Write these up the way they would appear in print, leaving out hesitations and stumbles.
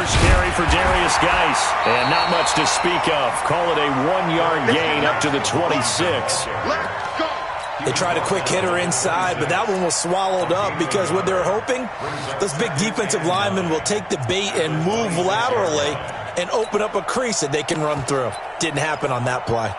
first carry for Darius Geis. And not much to speak of. Call it a 1-yard gain up to the 26. They tried a quick hitter inside, but that one was swallowed up because what they're hoping, those big defensive linemen will take the bait and move laterally and open up a crease that they can run through. Didn't happen on that play.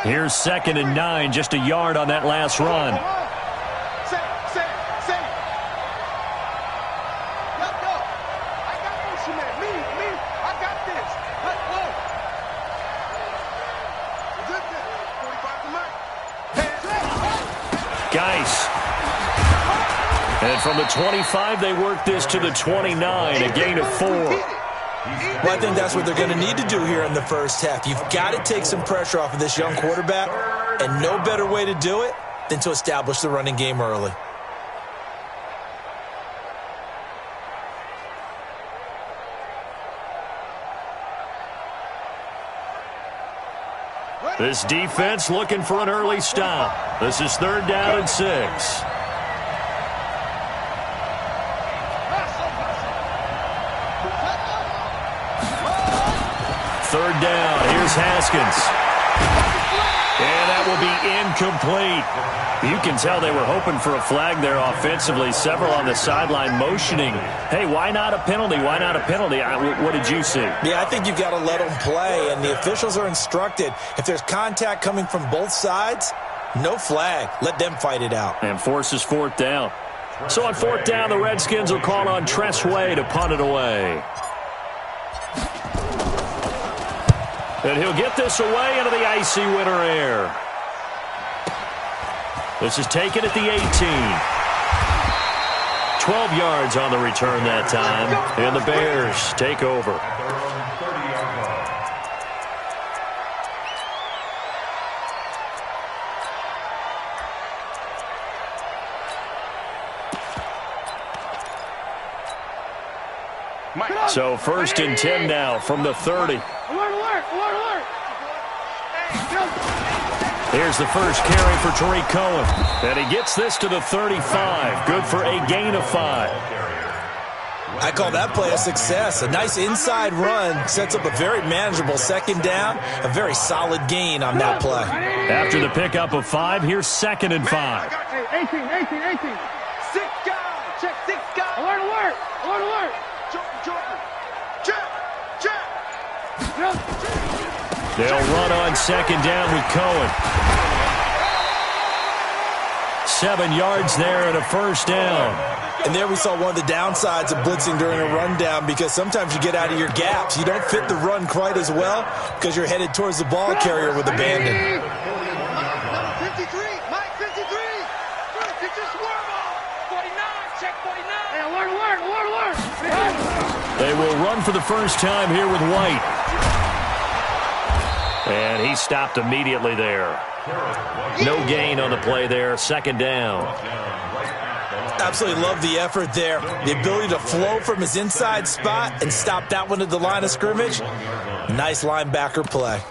Here's 2nd and 9, just a yard on that last run. Geis. And from the 25, they work this to the 29, a gain of 4. Well, I think that's what they're going to need to do here in the first half. You've got to take some pressure off of this young quarterback, and no better way to do it than to establish the running game early. This defense looking for an early stop. This is 3rd down and 6. Third down. Here's Haskins. And that will be incomplete. You can tell they were hoping for a flag there offensively. Several on the sideline motioning. Hey, why not a penalty? Why not a penalty? What did you see? Yeah, I think you've got to let them play, and the officials are instructed. If there's contact coming from both sides, no flag. Let them fight it out. And forces 4th down. So on 4th down, the Redskins will call on Tress Way to punt it away. And he'll get this away into the icy winter air. This is taken at the 18. 12 yards on the return that time. And the Bears take over. So 1st and 10 now from the 30. Here's the first carry for Tariq Cohen. And he gets this to the 35. Good for a gain of 5. I call that play a success. A nice inside run sets up a very manageable 2nd down. A very solid gain on that play. After the pickup of 5, here's 2nd and 5. 18. 6 guys. Check 6 guys. Alert. They'll run on 2nd down with Cohen. 7 yards there and a 1st down. And there we saw one of the downsides of blitzing during a rundown, because sometimes you get out of your gaps. You don't fit the run quite as well because you're headed towards the ball carrier with abandon. Number 53, Mike 53. Get your swerve off. 49, check 49. Hey, alert. They will run for the first time here with White. And he stopped immediately there. No gain on the play there. 2nd down. Absolutely love the effort there. The ability to flow from his inside spot and stop that one at the line of scrimmage. Nice linebacker play.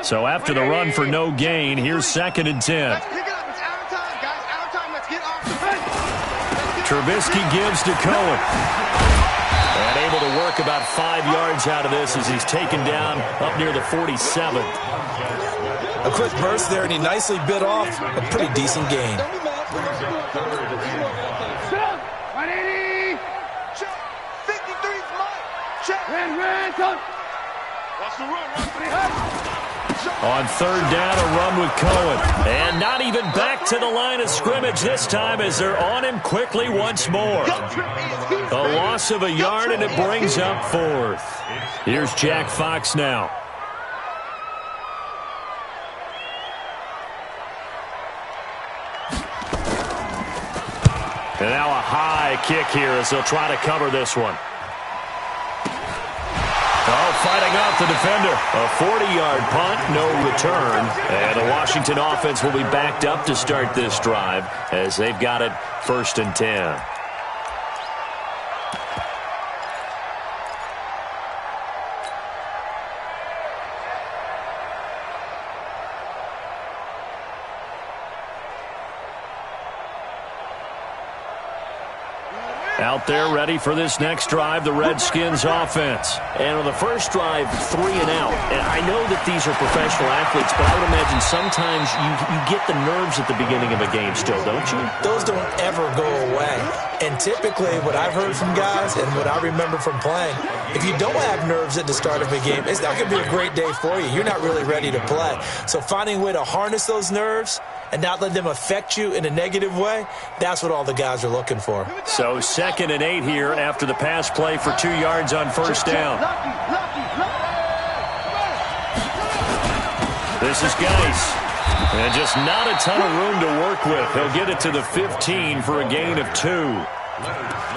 So after the run for no gain, here's 2nd and 10. Trubisky gives to Cohen. And able to work about 5 yards out of this as he's taken down up near the 47. A quick burst there, and he nicely bit off a pretty decent gain. 180. Check. 53's Mike. Check. Watch the run. On 3rd down, a run with Cohen. And not even back to the line of scrimmage this time as they're on him quickly once more. A loss of a yard, and it brings up 4th. Here's Jack Fox now. And now a high kick here as they'll try to cover this one. Oh, fighting off the defender. A 40-yard punt, no return. And the Washington offense will be backed up to start this drive as they've got it 1st and 10. Out there ready for this next drive, the Redskins offense. And on the first drive, 3 and out. And I know that these are professional athletes, but I would imagine sometimes you get the nerves at the beginning of a game still, don't you? Those don't ever go away. And typically what I've heard from guys and what I remember from playing, if you don't have nerves at the start of a game, it's not going to be a great day for you. You're not really ready to play. So finding a way to harness those nerves and not let them affect you in a negative way, that's what all the guys are looking for. So 2nd and 8 here after the pass play for 2 yards on first down. This is Geis. And just not a ton of room to work with. He'll get it to the 15 for a gain of 2.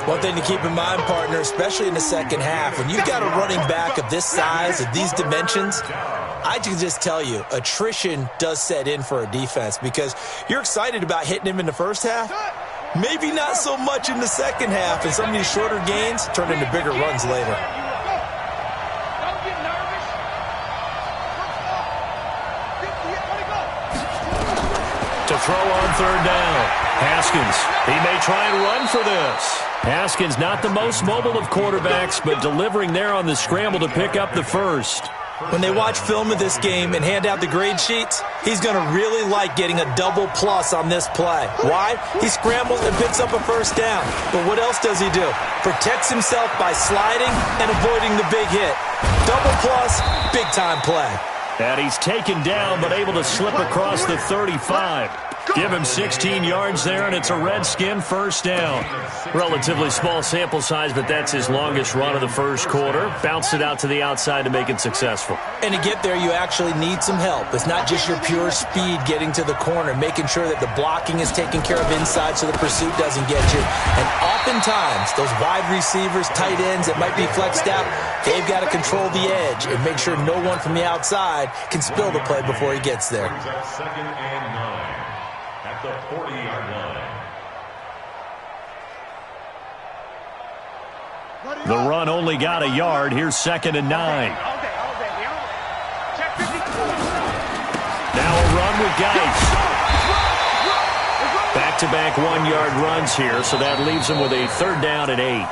One thing to keep in mind, partner, especially in the second half, when you've got a running back of this size, of these dimensions, I can just tell you, attrition does set in for a defense because you're excited about hitting him in the first half. Maybe not so much in the second half, and some of these shorter gains turn into bigger runs later. To throw on third down. Haskins, he may try and run for this. Haskins, not the most mobile of quarterbacks, but delivering there on the scramble to pick up the first. When they watch film of this game and hand out the grade sheets, he's going to really like getting a double plus on this play. Why? He scrambles and picks up a first down. But what else does he do? Protects himself by sliding and avoiding the big hit. Double plus, big-time play. And he's taken down but able to slip across the 35. Give him 16 yards there, and it's a Redskin first down. Relatively small sample size, but that's his longest run of the first quarter. Bounced it out to the outside to make it successful. And to get there, you actually need some help. It's not just your pure speed getting to the corner, making sure that the blocking is taken care of inside so the pursuit doesn't get you. And oftentimes, those wide receivers, tight ends that might be flexed out, they've got to control the edge and make sure no one from the outside can spill the play before he gets there. Second and 9 at the 40-yard line. The run only got a yard. Here's 2nd and 9. Now a run with Geis. Back-to-back 1-yard runs here, so that leaves him with a 3rd down and 8.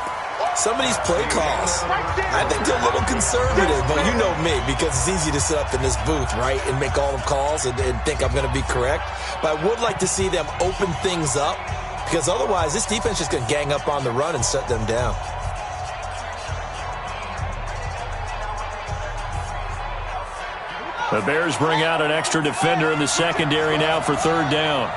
Some of these play calls, I think they're a little conservative, but you know me, because it's easy to sit up in this booth, right, and make all the calls and think I'm going to be correct. But I would like to see them open things up, because otherwise this defense is going to gang up on the run and shut them down. The Bears bring out an extra defender in the secondary now for 3rd down.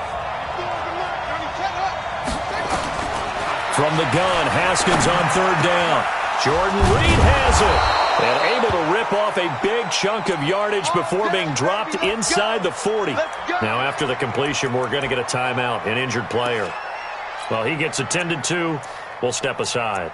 From the gun, Haskins on 3rd down. Jordan Reed has it. And able to rip off a big chunk of yardage before being dropped inside the 40. Now after the completion, we're going to get a timeout, an injured player. Well, he gets attended to. We'll step aside.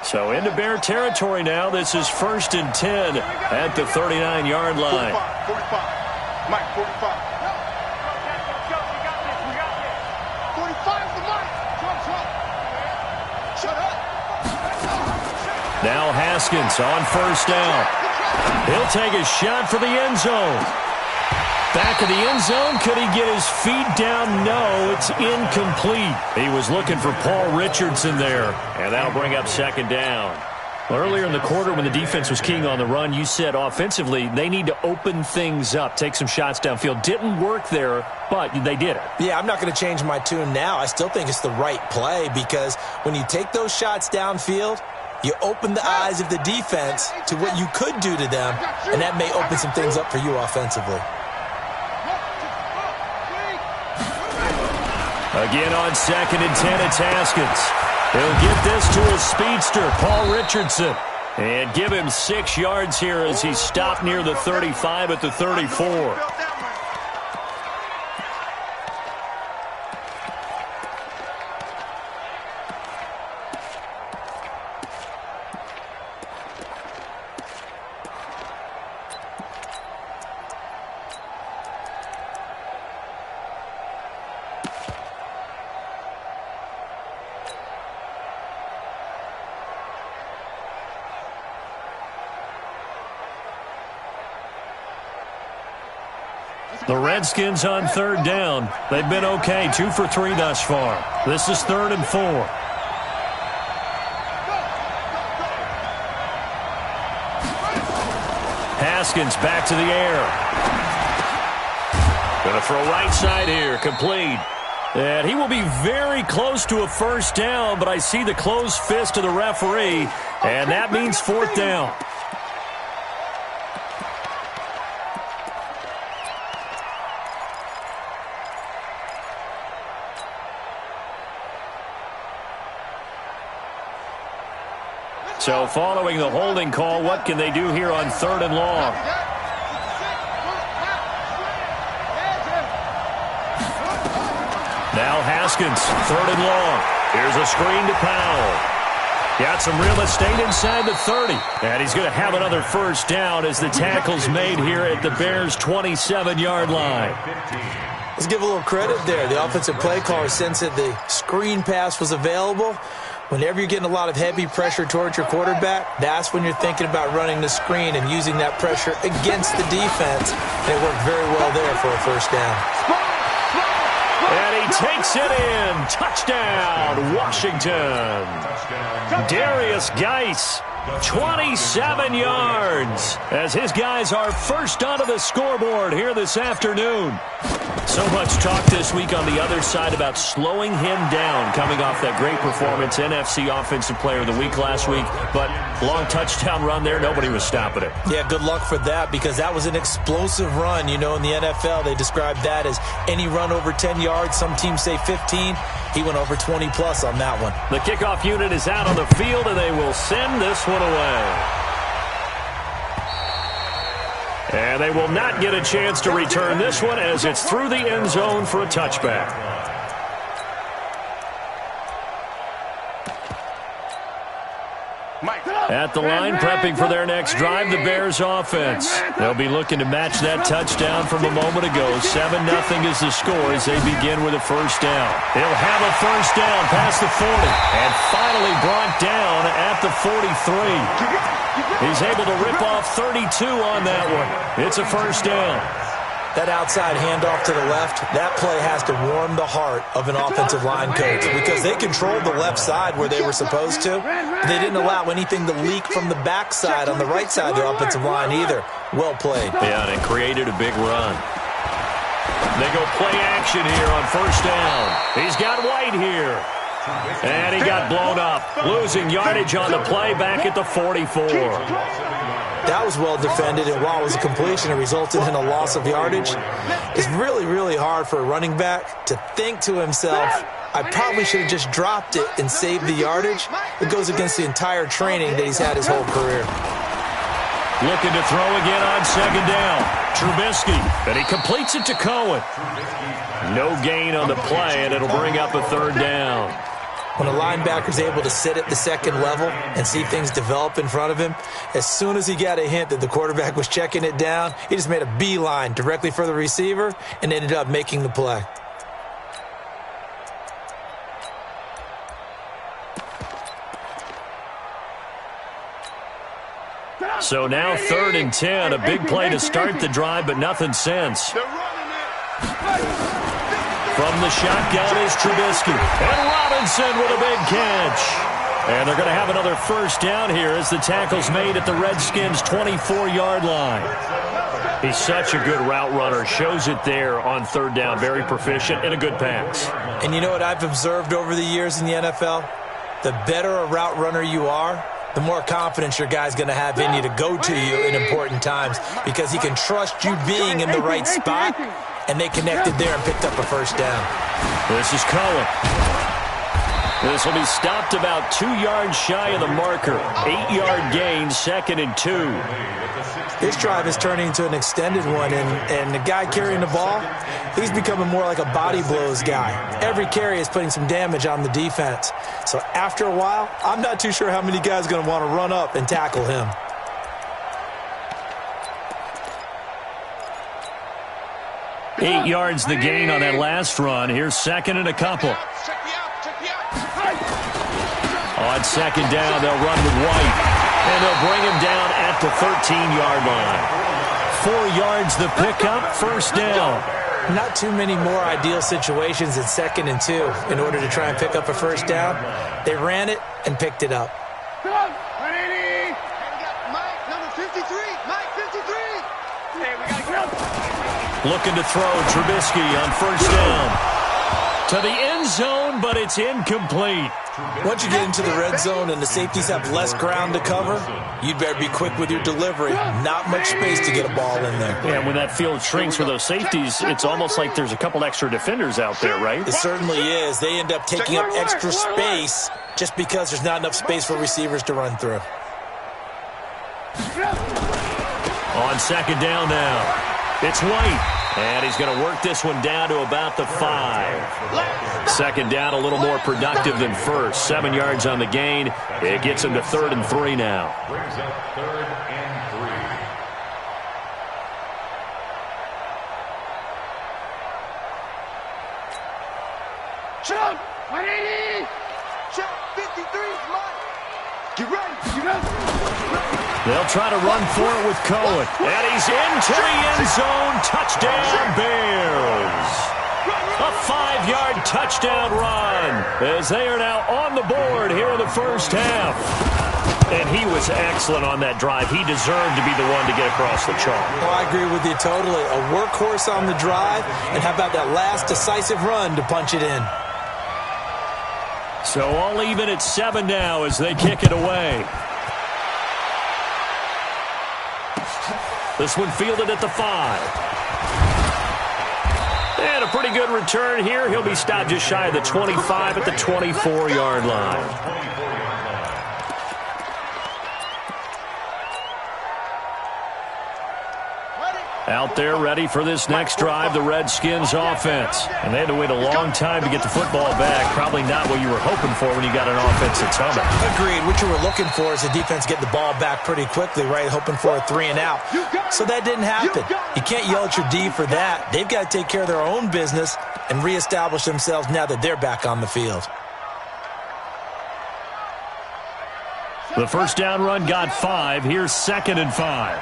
So into Bear territory now. This is 1st and 10 at the 39-yard line. 45. Mike, 45. 45 for Mike. Shut up. Now Haskins on 1st down. He'll take a shot for the end zone. Back of the end zone. Could he get his feet down? No, it's incomplete. He was looking for Paul Richardson there. And that'll bring up 2nd down. Well, earlier in the quarter when the defense was keying on the run, you said offensively they need to open things up, take some shots downfield. Didn't work there, but they did it. Yeah, I'm not going to change my tune now. I still think it's the right play because when you take those shots downfield, you open the eyes of the defense to what you could do to them, and that may open some things up for you offensively. Again on 2nd and 10, it's Haskins. He'll get this to his speedster, Paul Richardson, and give him 6 yards here as he stopped near the 35 at the 34. The Redskins on third down. They've been okay, 2 for 3 thus far. This is 3rd and 4. Haskins back to the air. Going to throw right side here, complete. And he will be very close to a first down, but I see the closed fist of the referee, and that means 4th down. So following the holding call, what can they do here on 3rd and long? Now Haskins, 3rd and long. Here's a screen to Powell. Got some real estate inside the 30. And he's going to have another first down as the tackle's made here at the Bears' 27-yard line. Let's give a little credit there. The offensive play caller sensed that the screen pass was available. Whenever you're getting a lot of heavy pressure towards your quarterback, that's when you're thinking about running the screen and using that pressure against the defense. And it worked very well there for a first down. And he takes it in. Touchdown, Washington. Darius Geis, 27 yards, as his guys are first onto the scoreboard here this afternoon. So much talk this week on the other side about slowing him down, coming off that great performance, NFC Offensive Player of the Week last week. But long touchdown run there, nobody was stopping it. Yeah, good luck for that, because that was an explosive run. You know, in the NFL, they describe that as any run over 10 yards. Some teams say 15. He went over 20-plus on that one. The kickoff unit is out on the field, and they will send this one away. And they will not get a chance to return this one as it's through the end zone for a touchback. At the line, prepping for their next drive, the Bears offense. They'll be looking to match that touchdown from a moment ago. 7-0 is the score as they begin with a first down. They'll have a first down past the 40 and finally brought down at the 43. He's able to rip off 32 on that one. It's a first down. That outside handoff to the left, that play has to warm the heart of an offensive line coach, because they controlled the left side where they were supposed to. They didn't allow anything to leak from the backside on the right side of the offensive line either. Well played. Yeah, and it created a big run. They go play action here on first down. He's got White here. And he got blown up, losing yardage on the play back at the 44. That was well defended, and while it was a completion, it resulted in a loss of yardage. It's really, really hard for a running back to think to himself, I probably should have just dropped it and saved the yardage. It goes against the entire training that he's had his whole career. Looking to throw again on second down. Trubisky, and he completes it to Cohen. No gain on the play, and it'll bring up a third down. When a linebacker's able to sit at the second level and see things develop in front of him, as soon as he got a hint that the quarterback was checking it down, he just made a beeline directly for the receiver and ended up making the play. So now 3rd and 10, a big play to start the drive, but nothing since. From the shotgun is Trubisky. And Robinson with a big catch. And they're going to have another first down here as the tackle's made at the Redskins' 24-yard line. He's such a good route runner. Shows it there on third down. Very proficient and a good pass. And you know what I've observed over the years in the NFL? The better a route runner you are, the more confidence your guy's going to have in you to go to you in important times, because he can trust you being in the right spot. And they connected there and picked up a first down. This is Cohen. This will be stopped about 2 yards shy of the marker. 8-yard gain, 2nd and 2. This drive is turning into an extended one, and the guy carrying the ball, he's becoming more like a body blows guy. Every carry is putting some damage on the defense. So after a while, I'm not too sure how many guys are going to want to run up and tackle him. Eight yards the gain on that last run. Here's 2nd and a couple. On second down, they'll run with White. And they'll bring him down at the 13-yard line. 4 yards the pickup, first down. Not too many more ideal situations in 2nd and 2 in order to try and pick up a first down. They ran it and picked it up. Come on, 180. And we got Mike, number 53. Mike, 53. Hey, we got to go. Looking to throw Trubisky on first down. To the end zone, but it's incomplete. Once you get into the red zone and the safeties have less ground to cover, you'd better be quick with your delivery. Not much space to get a ball in there. Yeah, when that field shrinks for those safeties, it's almost like there's a couple extra defenders out there, right? It certainly is. They end up taking up extra space just because there's not enough space for receivers to run through. On second down now, it's White. And he's going to work this one down to about the 5. Second down, a little more productive than first. 7 yards on the gain. It gets him to 3rd and 3 now. Brings up 3rd and 3. Chuck, 180. Chuck, 53. Mike. Get ready. Get ready. They'll try to run for it with Cohen. And he's into the end zone. Touchdown, Bears. A 5-yard touchdown run as they are now on the board here in the first half. And he was excellent on that drive. He deserved to be the one to get across the chalk. Oh, I agree with you totally. A workhorse on the drive, and how about that last decisive run to punch it in? So all even at 7 now as they kick it away. This one fielded at the 5. And a pretty good return here. He'll be stopped just shy of the 25 at the 24-yard line. Out there ready for this next drive, the Redskins offense. And they had to wait a long time to get the football back. Probably not what you were hoping for when you got an offense that's humming. Agreed. What you were looking for is the defense get the ball back pretty quickly, right? Hoping for a 3 and out. So that didn't happen. You can't yell at your D for that. They've got to take care of their own business and reestablish themselves now that they're back on the field. The first down run got 5. Here's 2nd and 5.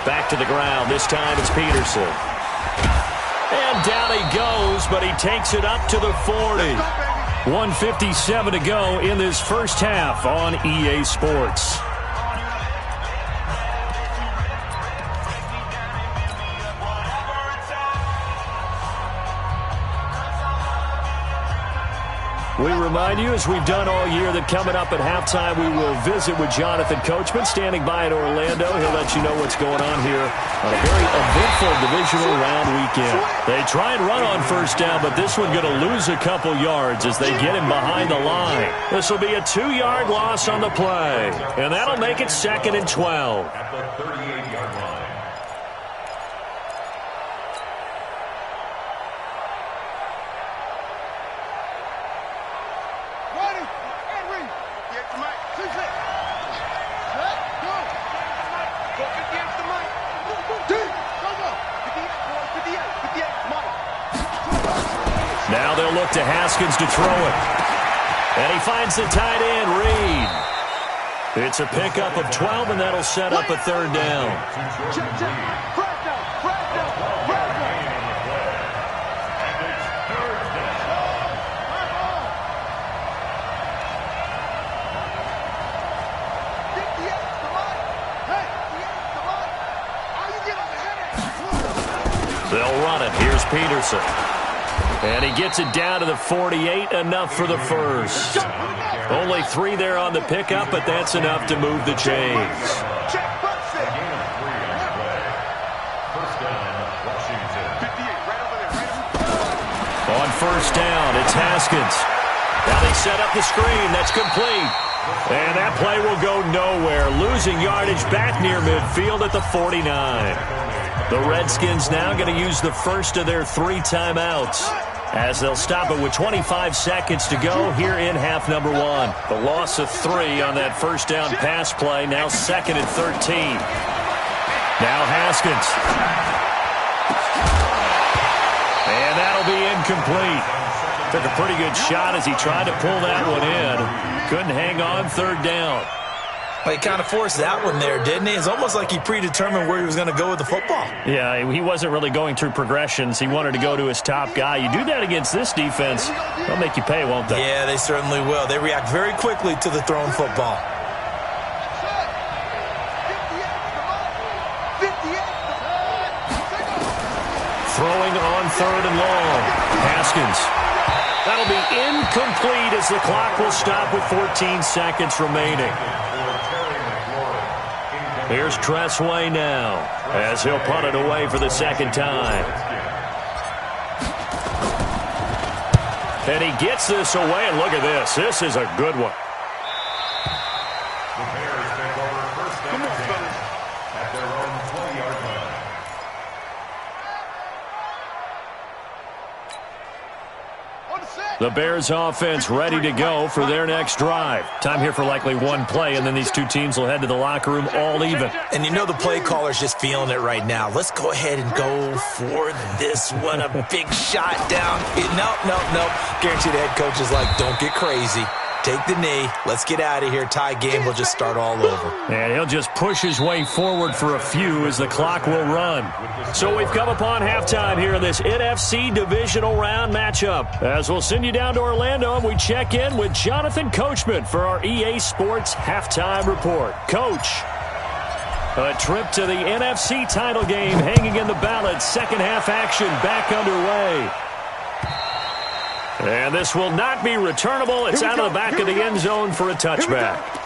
Back to the ground. This time it's Peterson. And down he goes, but he takes it up to the 40. 1:57 to go in this first half on EA Sports. We remind you, as we've done all year, that coming up at halftime, we will visit with Jonathan Coachman, standing by in Orlando. He'll let you know what's going on here on a very eventful divisional round weekend. They try and run on first down, but this one going to lose a couple yards as they get him behind the line. This will be a 2-yard loss on the play, and that'll make it 2nd and 12. At the 38-yard line. Now they'll look to Haskins to throw it. And he finds the tight end, Reed. It's a pickup of 12, and that'll set up a 3rd down. They'll run it. Here's Peterson. And he gets it down to the 48, enough for the first. Only 3 there on the pickup, but that's enough to move the chains. On first down, it's Haskins. Now they set up the screen. That's complete. And that play will go nowhere. Losing yardage back near midfield at the 49. The Redskins now going to use the first of their 3 timeouts as they'll stop it with 25 seconds to go here in half number 1. The loss of 3 on that first down pass play, now 2nd and 13. Now Haskins. And that'll be incomplete. Took a pretty good shot as he tried to pull that one in. Couldn't hang on, 3rd down. Well, he kind of forced that one there, didn't he? It's almost like he predetermined where he was going to go with the football. Yeah, he wasn't really going through progressions. He wanted to go to his top guy. You do that against this defense, they'll make you pay, won't they? Yeah, they certainly will. They react very quickly to the thrown football. Throwing on 3rd and long. Haskins. That'll be incomplete as the clock will stop with 14 seconds remaining. Here's Tressway now as he'll punt it away for the second time. And he gets this away, and look at this. This is a good one. The Bears take over first down at their own 20-yard line. The Bears offense ready to go for their next drive. Time here for likely one play, and then these two teams will head to the locker room all even. And you know the play caller's just feeling it right now. Let's go ahead and go for this one. A big shot down. Nope. Guarantee the head coach is like, don't get crazy. Take the knee. Let's get out of here. Tie game will just start all over. And he'll just push his way forward for a few as the clock will run. So we've come upon halftime here in this NFC divisional round matchup. As we'll send you down to Orlando, and we check in with Jonathan Coachman for our EA Sports halftime report. Coach, a trip to the NFC title game hanging in the balance. Second half action back underway. And this will not be returnable. It's out of the back of the end zone for a touchback.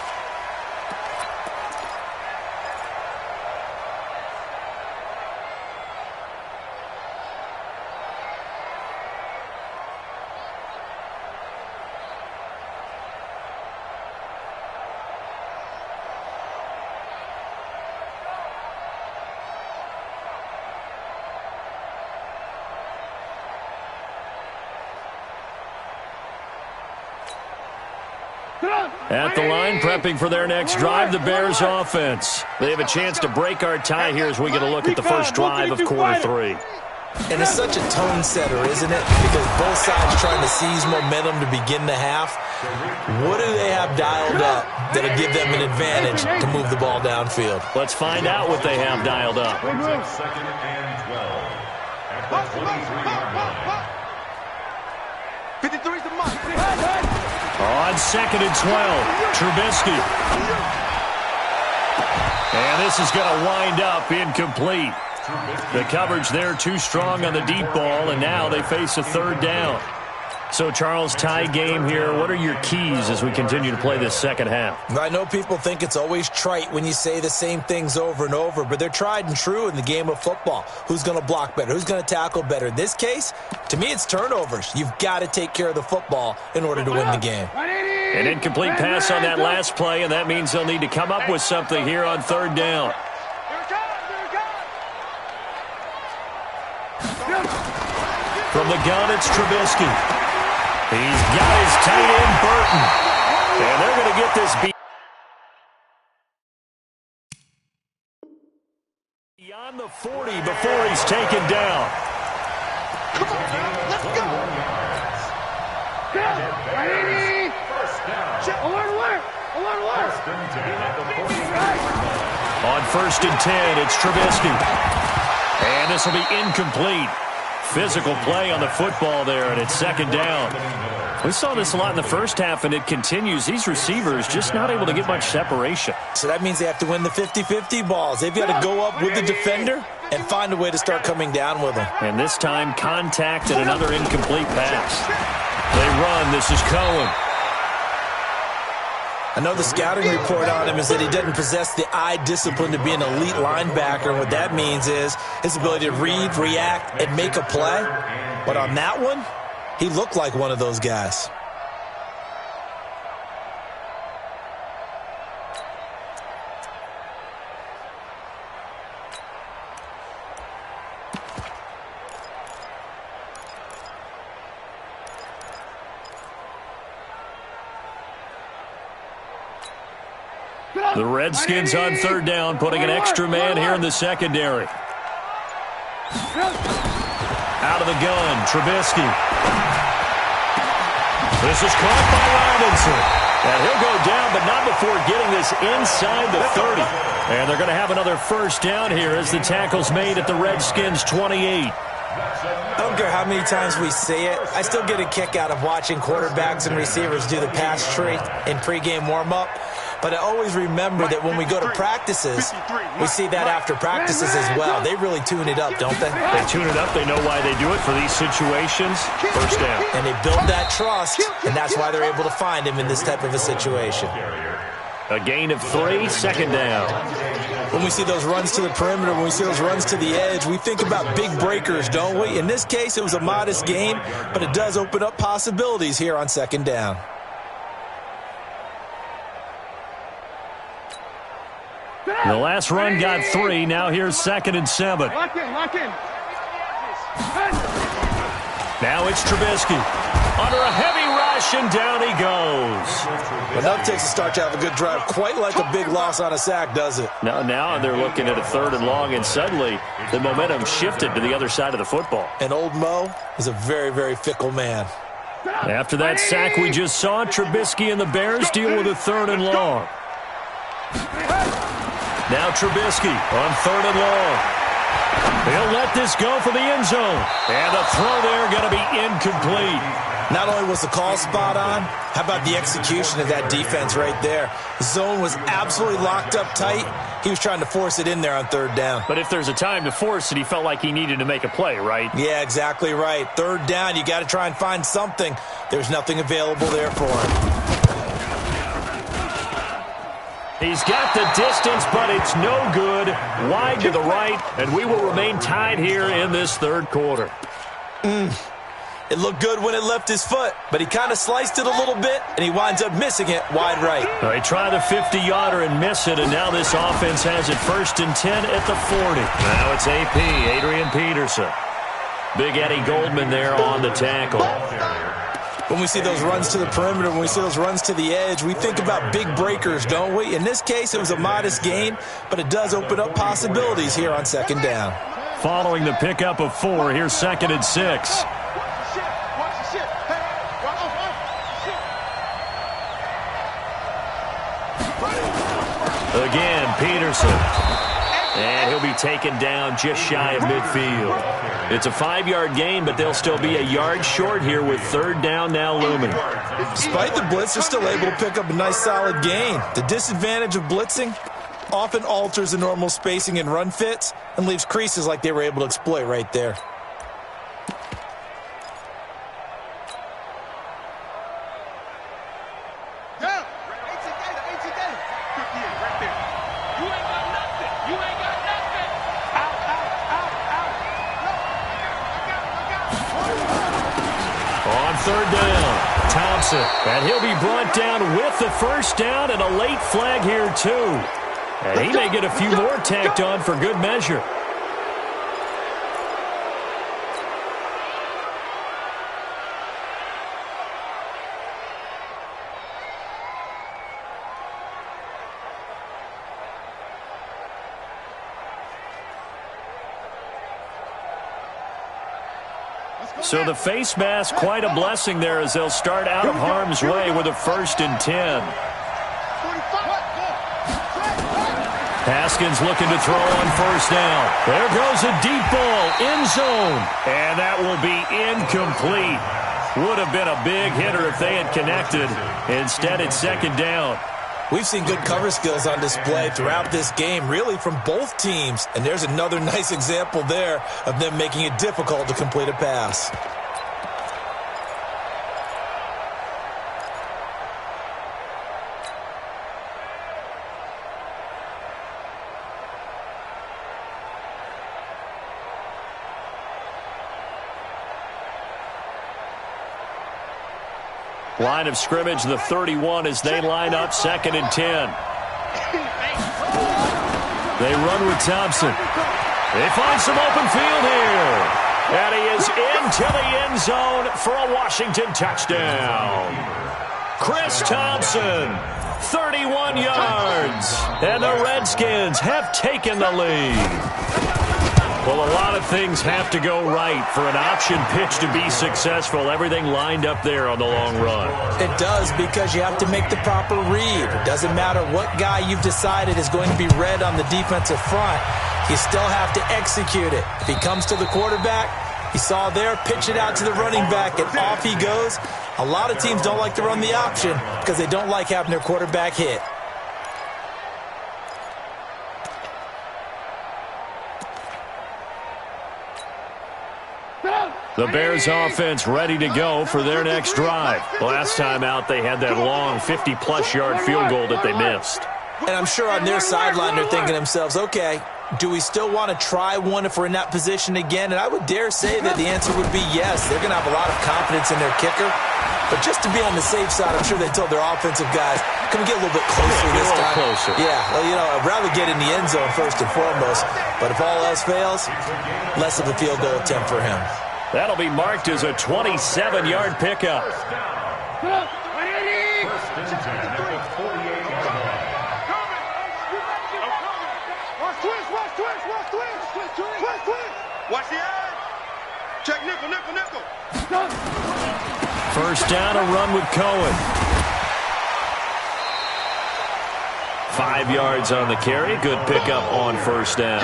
At the line, prepping for their next drive, the Bears offense. They have a chance to break our tie here as we get a look at the first drive of quarter 3. And it's such a tone setter, isn't it? Because both sides trying to seize momentum to begin the half. What do they have dialed up that'll give them an advantage to move the ball downfield? Let's find out what they have dialed up. Second and 12 at the 23-yard line. 53's the mark. On 2nd and 12, Trubisky. And this is going to wind up incomplete. The coverage there too strong on the deep ball, and now they face a 3rd down. So, Charles, tie game here. What are your keys as we continue to play this second half? I know people think it's always trite when you say the same things over and over, but they're tried and true in the game of football. Who's going to block better? Who's going to tackle better? In this case, to me, it's turnovers. You've got to take care of the football in order to win the game. An incomplete pass on that last play, and that means they'll need to come up with something here on 3rd down. From the gun, it's Trubisky. He's got his tight end, Burton. And they're going to get this beyond the 40 before he's taken down. Come on, let's go. Ready? First down. Alert. On 1st and 10, it's Trubisky. And this will be incomplete. Physical play on the football there, and it's 2nd down. We saw this a lot in the first half, and it continues. These receivers just not able to get much separation. So that means they have to win the 50-50 balls. They've got to go up with the defender and find a way to start coming down with them. And this time, contact and another incomplete pass. They run. This is Cohen. I know the scouting report on him is that he doesn't possess the eye discipline to be an elite linebacker. What that means is his ability to read, react, and make a play. But on that one, he looked like one of those guys. The Redskins on 3rd down, putting an extra man here in the secondary. Out of the gun, Trubisky. This is caught by Robinson. And he'll go down, but not before getting this inside the 30. And they're going to have another first down here as the tackle's made at the Redskins' 28. I don't care how many times we say it, I still get a kick out of watching quarterbacks and receivers do the pass tree in pregame warm-up. But I always remember that when we go to practices, we see that after practices as well. They really tune it up, don't they? They tune it up. They know why they do it for these situations. First down. And they build that trust, and that's why they're able to find him in this type of a situation. A gain of 3, second down. When we see those runs to the perimeter, when we see those runs to the edge, we think about big breakers, don't we? In this case, it was a modest gain, but it does open up possibilities here on second down. The last run got 3. Now here's 2nd and 7. Lock in, lock in. Now it's Trubisky. Under a heavy rush, and down he goes. Enough takes a start to have a good drive. Quite like a big loss on a sack, does it? Now they're looking at a 3rd and long, and suddenly the momentum shifted to the other side of the football. And old Mo is a very, very fickle man. After that sack we just saw, Trubisky and the Bears deal with a 3rd and long. Now Trubisky on 3rd and long. He'll let this go for the end zone. And the throw there going to be incomplete. Not only was the call spot on, how about the execution of that defense right there? The zone was absolutely locked up tight. He was trying to force it in there on 3rd down. But if there's a time to force it, he felt like he needed to make a play, right? Yeah, exactly right. 3rd down, you got to try and find something. There's nothing available there for him. He's got the distance, but it's no good. Wide to the right, and we will remain tied here in this 3rd quarter. It looked good when it left his foot, but he kind of sliced it a little bit, and he winds up missing it wide right. They try the 50-yarder and miss it, and now this offense has it 1st and 10 at the 40. Now it's AP, Adrian Peterson. Big Eddie Goldman there on the tackle. When we see those runs to the perimeter, when we see those runs to the edge, we think about big breakers, don't we? In this case, it was a modest gain, but it does open up possibilities here on 2nd down. Following the pickup of 4, here's 2nd and 6. Again, Peterson. And he'll be taken down just shy of midfield. It's a 5-yard gain, but they'll still be a yard short here with 3rd down now looming. Despite the blitz, they're still able to pick up a nice solid gain. The disadvantage of blitzing often alters the normal spacing and run fits and leaves creases like they were able to exploit right there. On 3rd down, Thompson. And he'll be brought down with the 1st down and a late flag here too. And he may get a few more tacked on for good measure. So the face mask, quite a blessing there as they'll start out of harm's way with a 1st and 10. Haskins looking to throw on 1st down. There goes a deep ball, end zone. And that will be incomplete. Would have been a big hitter if they had connected. Instead, it's 2nd down. We've seen good cover skills on display throughout this game, really from both teams. And there's another nice example there of them making it difficult to complete a pass. Line of scrimmage, the 31 as they line up 2nd and 10. They run with Thompson. They find some open field here. And he is into the end zone for a Washington touchdown. Chris Thompson, 31 yards. And the Redskins have taken the lead. Well, a lot of things have to go right for an option pitch to be successful. Everything lined up there on the long run. It does, because you have to make the proper read. It doesn't matter what guy you've decided is going to be read on the defensive front. You still have to execute it. If he comes to the quarterback, he saw there, pitch it out to the running back, and off he goes. A lot of teams don't like to run the option because they don't like having their quarterback hit. The Bears offense ready to go for their next drive. Last time out, they had that long 50-plus yard field goal that they missed. And I'm sure on their sideline they're thinking to themselves, okay, do we still want to try one if we're in that position again? And I would dare say that the answer would be yes. They're going to have a lot of confidence in their kicker. But just to be on the safe side, I'm sure they told their offensive guys, can we get a little bit closer this time? Closer. Yeah, well, you know, I'd rather get in the end zone first and foremost. But if all else fails, less of a field goal attempt for him. That'll be marked as a 27-yard pickup. Watch the eye. Check nickel, nickel, nickel. First down, a run with Cohen. 5 yards on the carry. Good pickup on first down.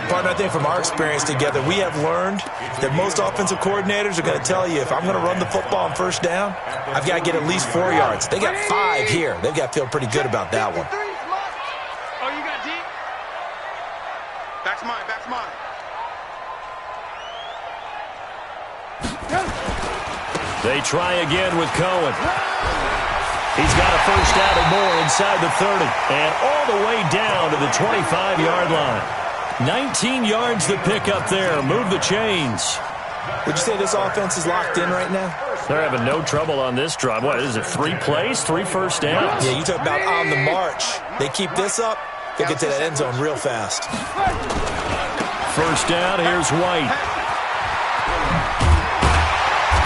Partner, I think from our experience together, we have learned that most offensive coordinators are going to tell you, if I'm going to run the football on first down, I've got to get at least 4 yards. They got 5 here. They've got to feel pretty good about that one. Oh, you got deep? Back's mine, back's mine. They try again with Cohen. He's got a first down and more inside the 30. And all the way down to the 25-yard line. 19 yards to pick up there. Move the chains. Would you say this offense is locked in right now? They're having no trouble on this drive. What is it, 3 plays, 3 first downs? Yeah, you talk about on the march. They keep this up, they'll get to that end zone real fast. First down, here's White.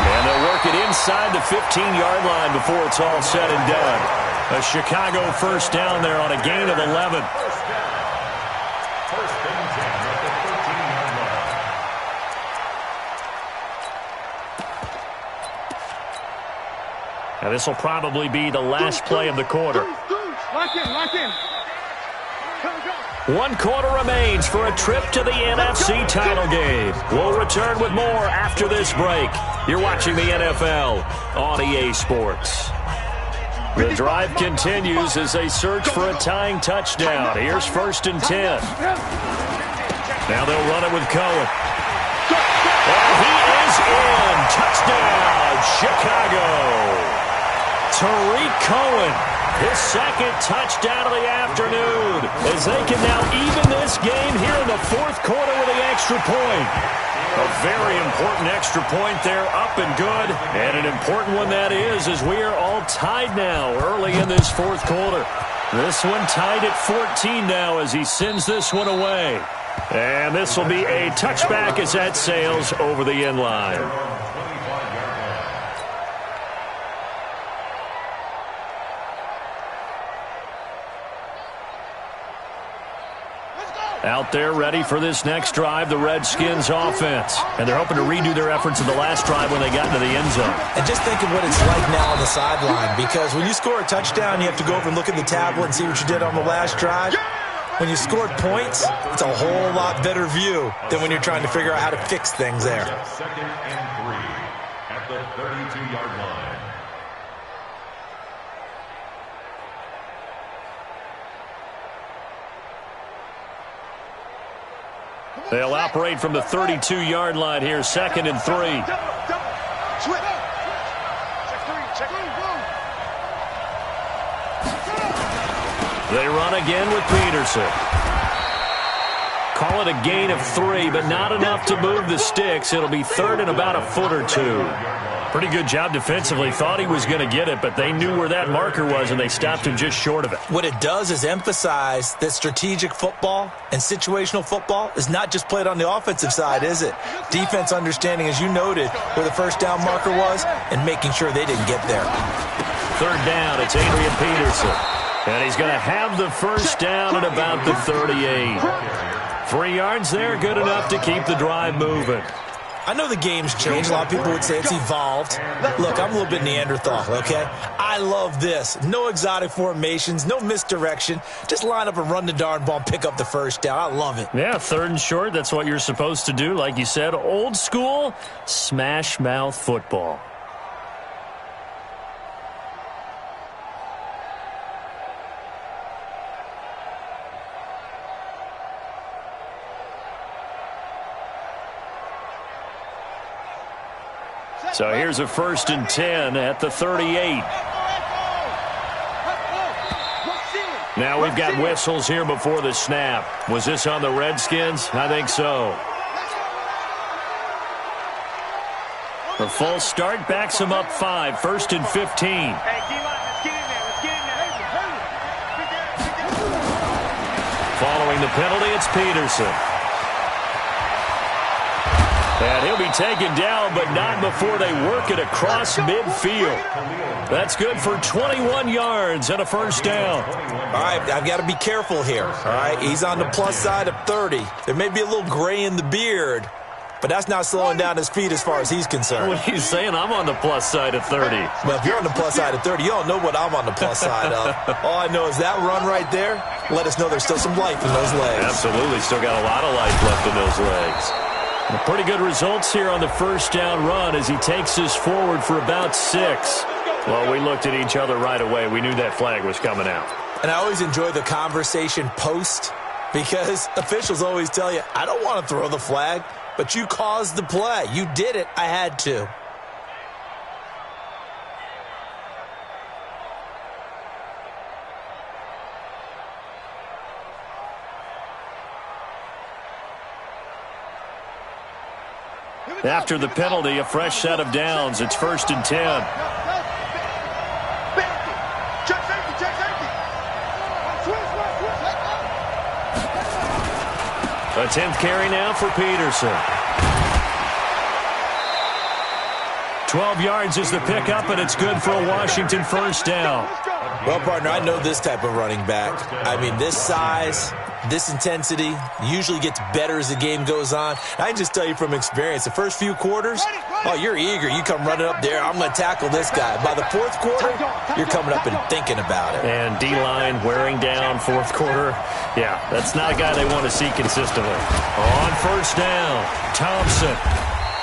And they'll work it inside the 15-yard line before it's all said and done. A Chicago first down there on a gain of 11. Now this will probably be the last play of the quarter. Lock in, lock in. 1 quarter remains for a trip to the NFC title game. We'll return with more after this break. You're watching the NFL on EA Sports. The drive continues as they search for a tying touchdown. Here's first and 10. Now they'll run it with Cohen. And he is in. Touchdown, Chicago. Tariq Cohen, his second touchdown of the afternoon, as they can now even this game here in the 4th quarter with the extra point. A very important extra point there, up and good, and an important one that is, as we are all tied now early in this 4th quarter. This one tied at 14 now as he sends this one away. And this will be a touchback as that sails over the end line. Out there ready for this next drive, the Redskins offense. And they're hoping to redo their efforts in the last drive when they got into the end zone. And just think of what it's like now on the sideline, because when you score a touchdown, you have to go over and look at the tablet and see what you did on the last drive. When you scored points, it's a whole lot better view than when you're trying to figure out how to fix things there. Second and 3 at the 32-yard line. They'll operate from the 32-yard line here, second and 3. They run again with Peterson. Call it a gain of 3, but not enough to move the sticks. It'll be third and about a foot or 2. Pretty good job defensively. Thought he was going to get it, but they knew where that marker was, and they stopped him just short of it. What it does is emphasize that strategic football and situational football is not just played on the offensive side, is it? Defense understanding, as you noted, where the first down marker was and making sure they didn't get there. Third down, it's Adrian Peterson. And he's going to have the first down at about the 38. 3 yards there, good enough to keep the drive moving. I know the game's changed. A lot of people would say it's evolved. Look, I'm a little bit Neanderthal, okay? I love this. No exotic formations, no misdirection. Just line up and run the darn ball and pick up the first down. I love it. Yeah, 3rd and short, that's what you're supposed to do. Like you said, old school, smash mouth football. So here's a 1st and 10 at the 38. Now we've got whistles here before the snap. Was this on the Redskins? I think so. The false start backs him up 5, 1st and 15. Following the penalty, it's Peterson. And he'll be taken down, but not before they work it across midfield. That's good for 21 yards and a 1st down. All right, I've got to be careful here. All right, he's on the plus side of 30. There may be a little gray in the beard, but that's not slowing down his speed as far as he's concerned. What are you saying? I'm on the plus side of 30. Well, if you're on the plus side of 30, you don't know what I'm on the plus side of. All I know is that run right there let us know there's still some life in those legs. Absolutely, still got a lot of life left in those legs. Pretty good results here on the 1st down run as he takes us forward for about 6. Well, we looked at each other right away. We knew that flag was coming out. And I always enjoy the conversation post because officials always tell you, I don't want to throw the flag, but you caused the play. You did it. I had to. After the penalty, a fresh set of downs. It's 1st and 10. A 10th carry now for Peterson. 12 yards is the pickup, and it's good for a Washington 1st down. Well, partner, I know this type of running back. I mean, this size, this intensity usually gets better as the game goes on. I can just tell you from experience, the first few quarters, oh, you're eager. You come running up there. I'm going to tackle this guy. By the 4th quarter, you're coming up and thinking about it. And D-line wearing down 4th quarter. Yeah, that's not a guy they want to see consistently. On 1st down, Thompson.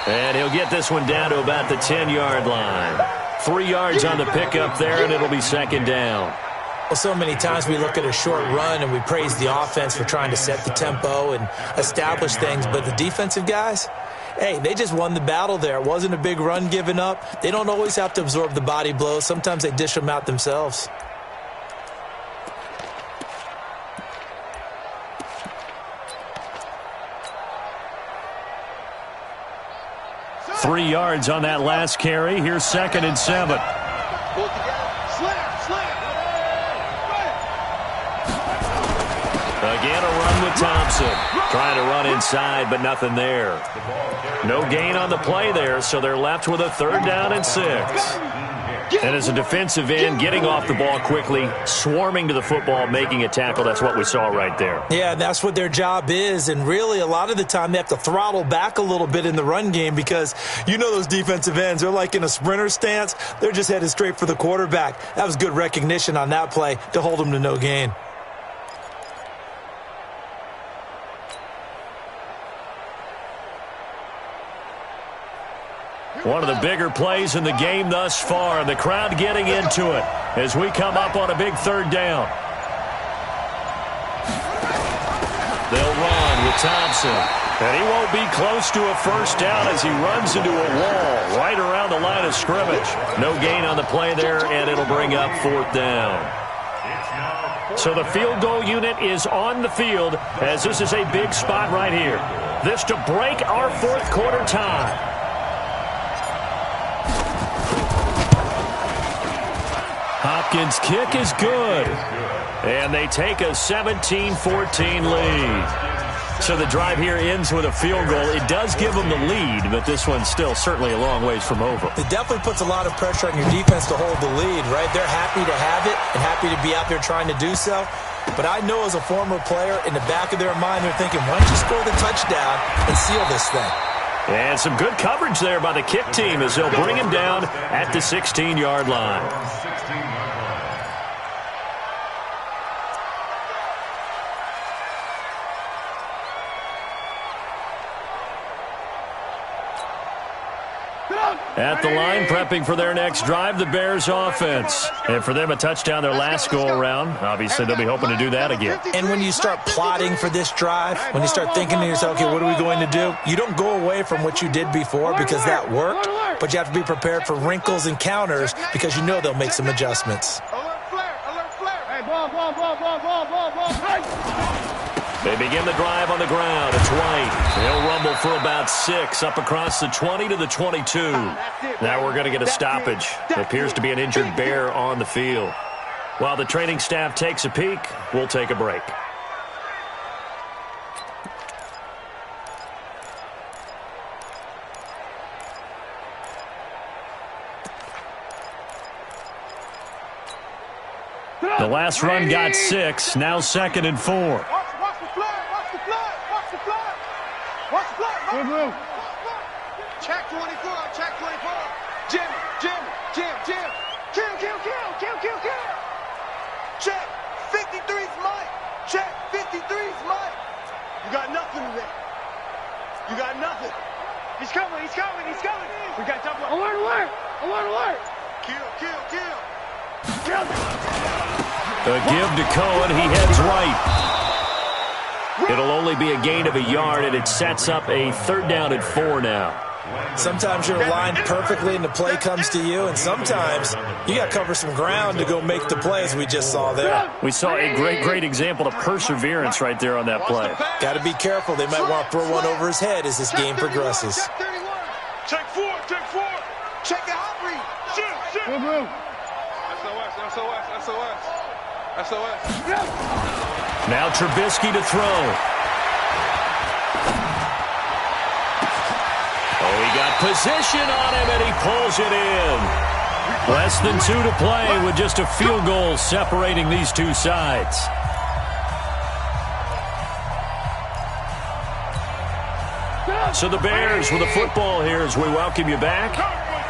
And he'll get this one down to about the 10-yard line. 3 yards on the pickup there, and it'll be 2nd down. Well, so many times we look at a short run and we praise the offense for trying to set the tempo and establish things, but the defensive guys, hey, they just won the battle there. It wasn't a big run given up. They don't always have to absorb the body blows. Sometimes they dish them out themselves. Three yards on that last carry. Here's 2nd and 7. Again, a run with Thompson. Trying to run inside, but nothing there. No gain on the play there, so they're left with a 3rd down and 6. And as a defensive end, getting off the ball quickly, swarming to the football, making a tackle, that's what we saw right there. Yeah, that's what their job is, and really a lot of the time they have to throttle back a little bit in the run game because you know those defensive ends, they're like in a sprinter stance. They're just headed straight for the quarterback. That was good recognition on that play to hold them to no gain. One of the bigger plays in the game thus far, and the crowd getting into it as we come up on a big 3rd down. They'll run with Thompson, and he won't be close to a 1st down as he runs into a wall right around the line of scrimmage. No gain on the play there, and it'll bring up 4th down. So the field goal unit is on the field as this is a big spot right here. This to break our 4th quarter tie. Hopkins' kick is good. And they take a 17-14 lead. So the drive here ends with a field goal. It does give them the lead, but this one's still certainly a long ways from over. It definitely puts a lot of pressure on your defense to hold the lead, right? They're happy to have it and happy to be out there trying to do so. But I know as a former player, in the back of their mind, they're thinking, why don't you score the touchdown and seal this thing? And some good coverage there by the kick team as they'll bring him down at the 16-yard line. At the line, prepping for their next drive, the Bears offense. And for them, a touchdown their last go-around. Obviously, they'll be hoping to do that again. And when you start plotting for this drive, when you start thinking to yourself, okay, what are we going to do? You don't go away from what you did before because that worked, but you have to be prepared for wrinkles and counters because you know they'll make some adjustments. Alert flare, alert flare. Hey, ball. They begin the drive on the ground. It's White. He'll rumble for about 6 up across the 20 to the 22. Now we're going to get a stoppage. It appears to be an injured Bear on the field. While the training staff takes a peek, we'll take a break. The last run got 6. Now 2nd and 4. Check 24, check 24. Jim. Kill. Check 53's Mike. Check 53's Mike. You got nothing there. You got nothing. He's coming. We got double. Alert. Kill. A give to Cohen. He heads right. It'll only be a gain of a yard, and it sets up a 3rd down and 4 now. Sometimes you're aligned perfectly and the play comes to you, and sometimes you got to cover some ground to go make the play, as we just saw there. We saw a great example of perseverance right there on that play. Got to be careful. They might want to throw one over his head as this game progresses. Check 4. Check the hot read. Shit. SOS. Now Trubisky to throw. Oh, he got position on him, and he pulls it in. Less than 2 to play with just a field goal separating these two sides. So the Bears with the football here as we welcome you back.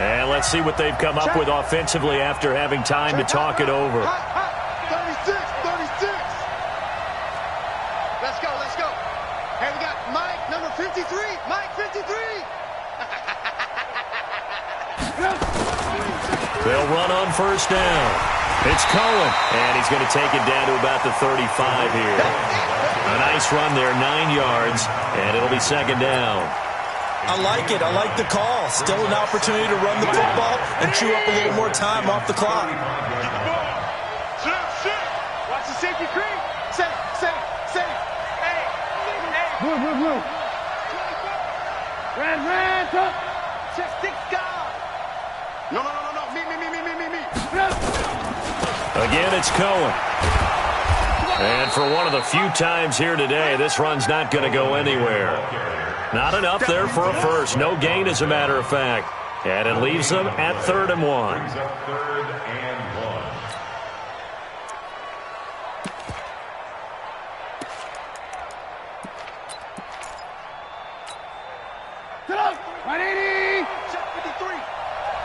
And let's see what they've come up with offensively after having time to talk it over. 36. Let's go. Hey, we got Mike, number 53. Mike, 53. They'll run on 1st down. It's Cohen, and he's going to take it down to about the 35 here. A nice run there, 9 yards, and it'll be 2nd down. I like it. I like the call. Still an opportunity to run the football and chew up a little more time off the clock. Watch the safety creep. Safe. Hey. Blue. Red, top. Check 6 guys. No. Me. Again, it's Cohen. And for one of the few times here today, this run's not going to go anywhere. Not enough there for a first. No gain, as a matter of fact. And it leaves them at 3rd and 1.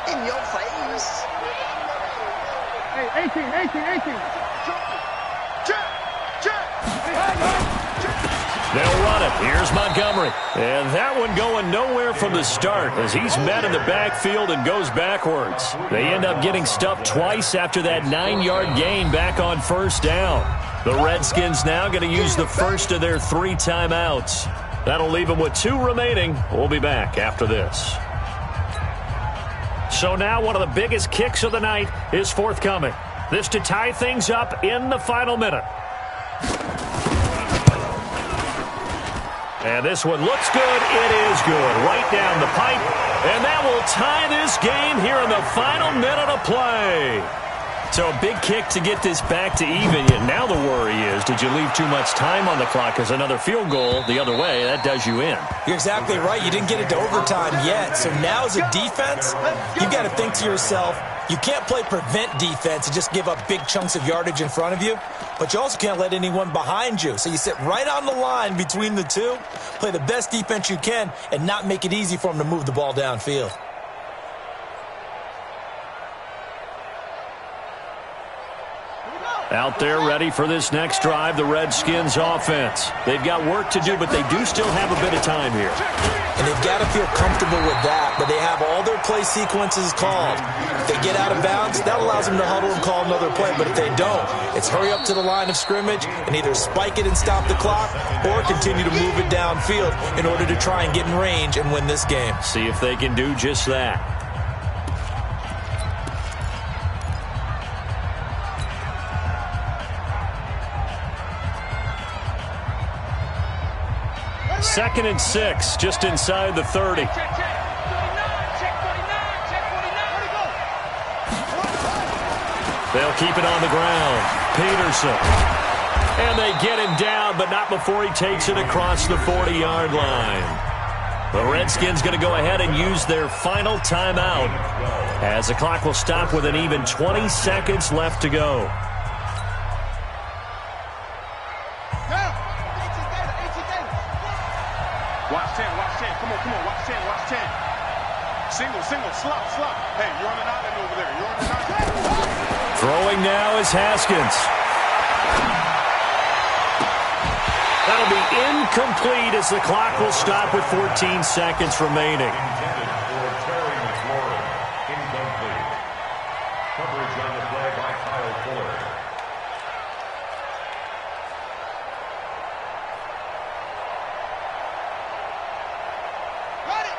In your face. Hey, 18. They'll run it. Here's Montgomery. And that one going nowhere from the start as he's met in the backfield and goes backwards. They end up getting stuffed twice after that 9-yard gain back on 1st down. The Redskins now going to use the first of their 3 timeouts. That'll leave them with 2 remaining. We'll be back after this. So now one of the biggest kicks of the night is forthcoming. This to tie things up in the final minute. And this one looks good. It is good. Right down the pipe. And that will tie this game here in the final minute of play. So a big kick to get this back to even. Now the worry is, did you leave too much time on the clock? Because another field goal the other way, that does you in. You're exactly right. You didn't get it to overtime yet. So now as a defense, you've got to think to yourself, you can't play prevent defense and just give up big chunks of yardage in front of you. But you also can't let anyone behind you. So you sit right on the line between the two, play the best defense you can, and not make it easy for them to move the ball downfield. Out there ready for this next drive, the Redskins offense. They've got work to do, but they do still have a bit of time here. And they've got to feel comfortable with that, but they have all their play sequences called. If they get out of bounds, that allows them to huddle and call another play, but if they don't, it's hurry up to the line of scrimmage and either spike it and stop the clock or continue to move it downfield in order to try and get in range and win this game. See if they can do just that. Second and 6, just inside the 30. Check 49, check 49. They'll keep it on the ground. Peterson. And they get him down, but not before he takes it across the 40-yard line. The Redskins going to go ahead and use their final timeout as the clock will stop with an even 20 seconds left to go. Watch 10, watch 10. Come on, watch 10, watch 10. Single, slot. Hey, you're on an island over there. You're on an island. Throwing now is Haskins. That'll be incomplete as the clock will stop with 14 seconds remaining. Intended for Terry McLaurin. Incomplete. Coverage on the play by Kyle Fuller.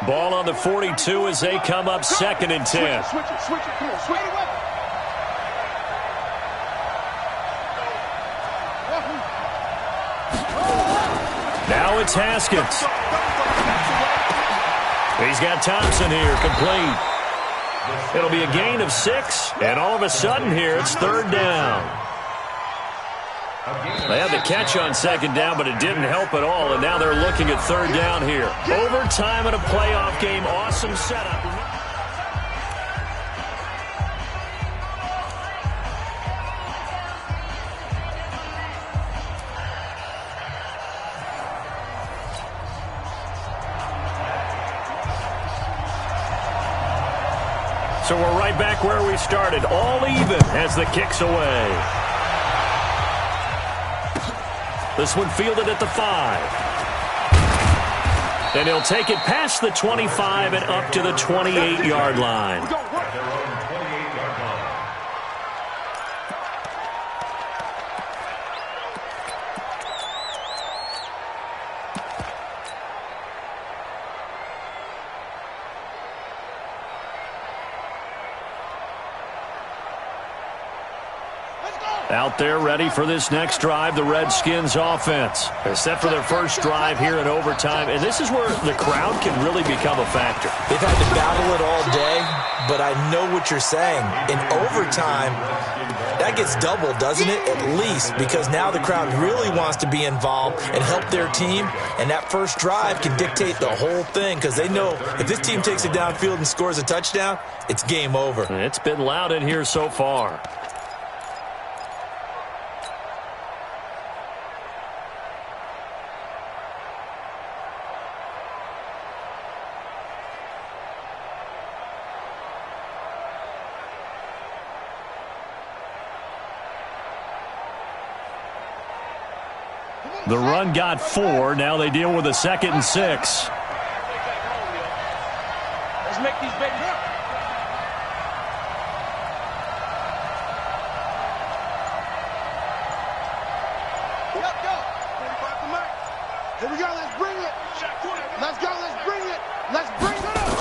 Ball on the 42 as they come up second and 10. Switch it. Come on, switch it. Now it's Haskins. He's got Thompson here, complete. It'll be a gain of 6, and all of a sudden here it's third down. They had the catch on second down, but it didn't help at all, and now they're looking at third down here. Overtime in a playoff game. Awesome setup. So we're right back where we started, all even as the kick's away. This one fielded at the 5. And he'll take it past the 25 and up to the 28-yard line. At their own 28-yard line. Out there ready for this next drive, the Redskins offense. They're set for their first drive here in overtime, and this is where the crowd can really become a factor. They've had to battle it all day, but I know what you're saying. In overtime, that gets doubled, doesn't it? At least, because now the crowd really wants to be involved and help their team, and that first drive can dictate the whole thing because they know if this team takes it downfield and scores a touchdown, it's game over. It's been loud in here so far. The run got 4. Now they deal with a 2nd and 6. Let's make these babies up. Go. 45 to Mike. Here we go. Let's bring it. Let's go. Let's bring it. Let's bring it up.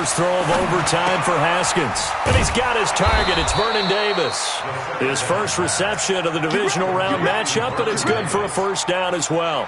first throw of overtime for Haskins. And he's got his target. It's Vernon Davis. His first reception of the divisional round matchup, but it's good for a first down as well.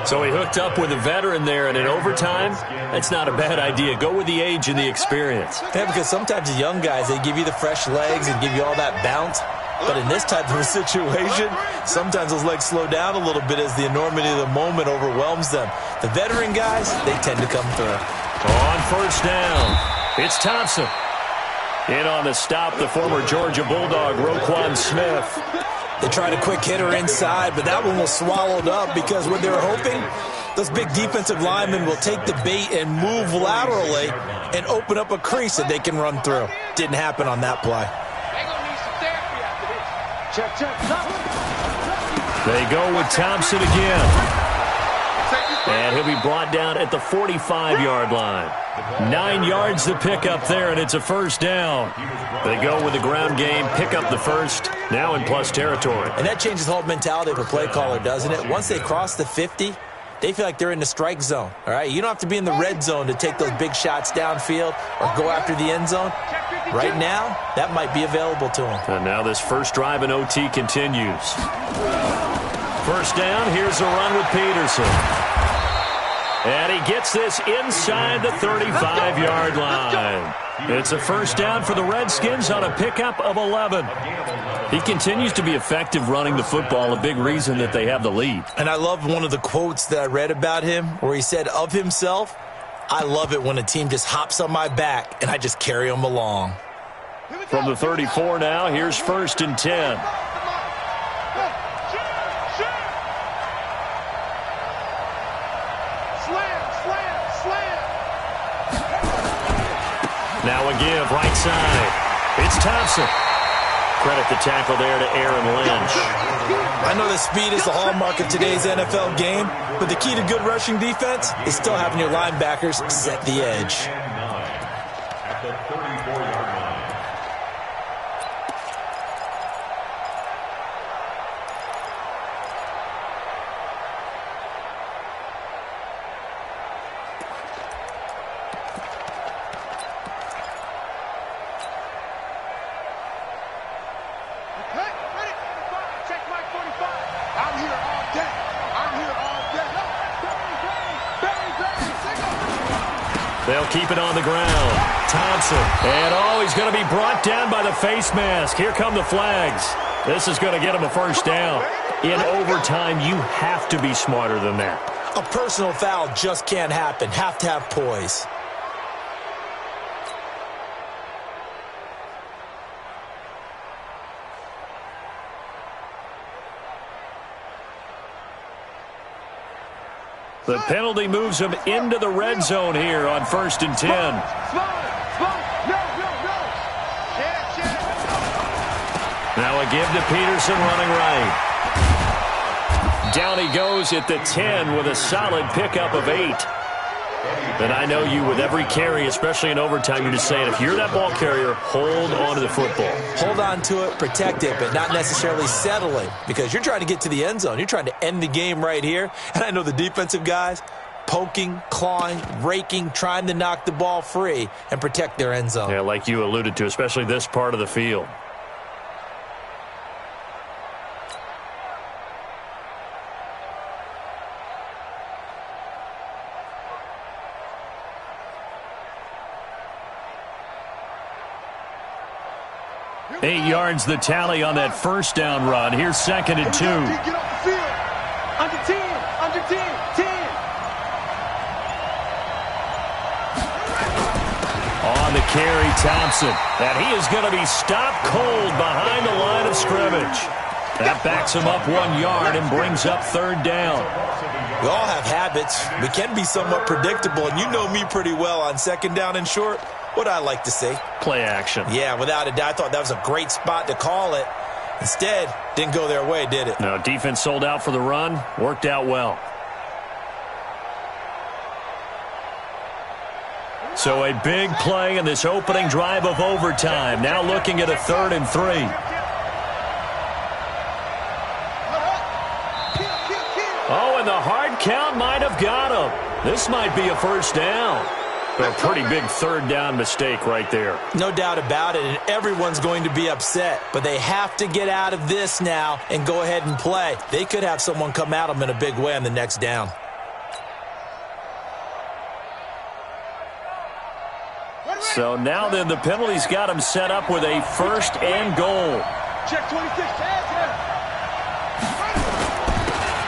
So he hooked up with a veteran there, and in overtime, that's not a bad idea. Go with the age and the experience. Yeah, because sometimes the young guys, they give you the fresh legs and give you all that bounce. But in this type of a situation, sometimes those legs slow down a little bit as the enormity of the moment overwhelms them. The veteran guys, they tend to come through. On first down, it's Thompson. In on the stop, the former Georgia Bulldog, Roquan Smith. They tried a quick hitter inside, but that one was swallowed up because what they were hoping, those big defensive linemen will take the bait and move laterally and open up a crease that they can run through. Didn't happen on that play. They go with Thompson again. And he'll be brought down at the 45-yard line. 9 yards to pick up there, and it's a first down. They go with the ground game, pick up the first, now in plus territory. And that changes the whole mentality of a play caller, doesn't it? Once they cross the 50, they feel like they're in the strike zone, all right? You don't have to be in the red zone to take those big shots downfield or go after the end zone. Right now, that might be available to them. And now this first drive in OT continues. First down, here's a run with Peterson. And he gets this inside the 35-yard line. It's a first down for the Redskins on a pickup of 11. He continues to be effective running the football, a big reason that they have the lead. And I love one of the quotes that I read about him where he said of himself, "I love it when a team just hops on my back and I just carry them along." From the 34 now, here's first and 10. Now a give, right side. It's Thompson. Credit the tackle there to Aaron Lynch. I know that speed is the hallmark of today's NFL game, but the key to good rushing defense is still having your linebackers set the edge. At the 34-yard line. They'll keep it on the ground. Thompson. And, he's going to be brought down by the face mask. Here come the flags. This is going to get him a first down. In overtime, you have to be smarter than that. A personal foul just can't happen. Have to have poise. The penalty moves him into the red zone here on first and 10. Now a give to Peterson running right. Down he goes at the 10 with a solid pickup of 8. And I know you, with every carry, especially in overtime, you're just saying, if you're that ball carrier, hold on to the football. Hold on to it, protect it, but not necessarily settling, because you're trying to get to the end zone. You're trying to end the game right here. And I know the defensive guys poking, clawing, raking, trying to knock the ball free and protect their end zone. Yeah, like you alluded to, especially this part of the field. Eight yards the tally on that first down run. Here's second and 2. Get off the field. Under 10. Under 10. 10. On the carry, Thompson. And he is going to be stopped cold behind the line of scrimmage. That backs him up 1 yard and brings up third down. We all have habits. We can be somewhat predictable, and you know me pretty well on second down and short. What I like to say? Play action. Yeah, without a doubt. I thought that was a great spot to call it. Instead, didn't go their way, did it? No, defense sold out for the run. Worked out well. So a big play in this opening drive of overtime. Now looking at a 3rd and 3. Oh, and the hard count might have got him. This might be a first down. A pretty big third down mistake right there. No doubt about it, and everyone's going to be upset. But they have to get out of this now and go ahead and play. They could have someone come at them in a big way on the next down. So now then, the penalty's got him set up with a 1st and goal. Check 26.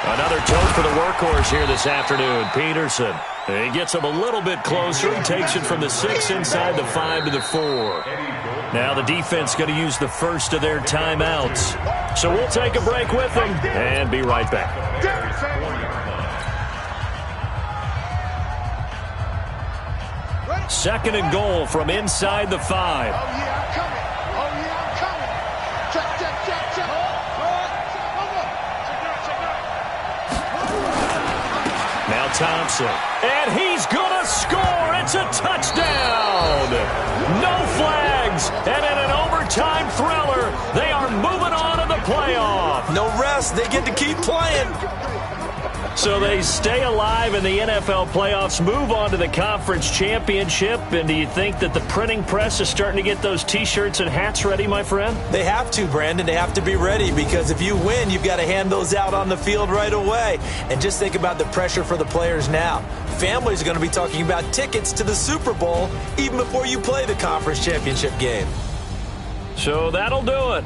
Another tote for the workhorse here this afternoon, Peterson. He gets him a little bit closer. He takes it from the 6 inside the 5 to the 4. Now the defense going to use the first of their timeouts. So we'll take a break with them and be right back. 2nd and goal from inside the 5. Oh, yeah, I'm coming. Oh, yeah, I'm coming. Check. Now Thompson. And he's going to score. It's a touchdown. No flags. And in an overtime thriller, they are moving on to the playoff. No rest. They get to keep playing. So they stay alive in the NFL playoffs, move on to the conference championship. And do you think that the printing press is starting to get those T-shirts and hats ready, my friend? They have to, Brandon. They have to be ready because if you win, you've got to hand those out on the field right away. And just think about the pressure for the players now. Families are going to be talking about tickets to the Super Bowl even before you play the conference championship game. So that'll do it.